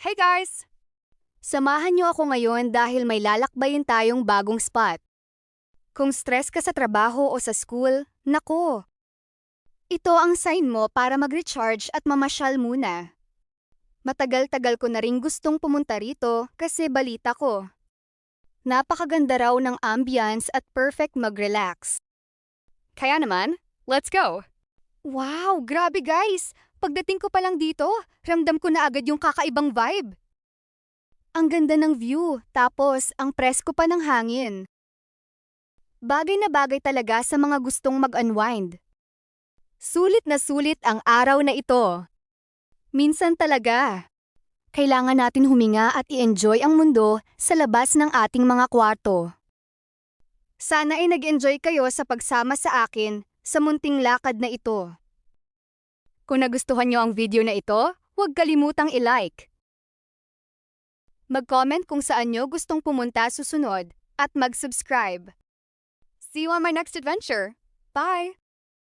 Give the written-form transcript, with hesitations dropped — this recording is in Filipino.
Hey guys! Samahan niyo ako ngayon dahil may lalakbayin tayong bagong spot. Kung stress ka sa trabaho o sa school, nako! Ito ang sign mo para mag-recharge at mamasyal muna. Matagal-tagal ko na ring gustong pumunta rito kasi balita ko. Napakaganda raw ng ambience at perfect mag-relax. Kaya naman, let's go! Wow! Grabe guys! Pagdating ko pa lang dito, ramdam ko na agad yung kakaibang vibe. Ang ganda ng view, tapos ang presko pa ng hangin. Bagay na bagay talaga sa mga gustong mag-unwind. Sulit na sulit ang araw na ito. Minsan talaga, kailangan natin huminga at i-enjoy ang mundo sa labas ng ating mga kwarto. Sana ay nag-enjoy kayo sa pagsama sa akin sa munting lakad na ito. Kung nagustuhan niyo ang video na ito, huwag kalimutang i-like. Mag-comment kung saan niyo gustong pumunta susunod at mag-subscribe. See you on my next adventure. Bye!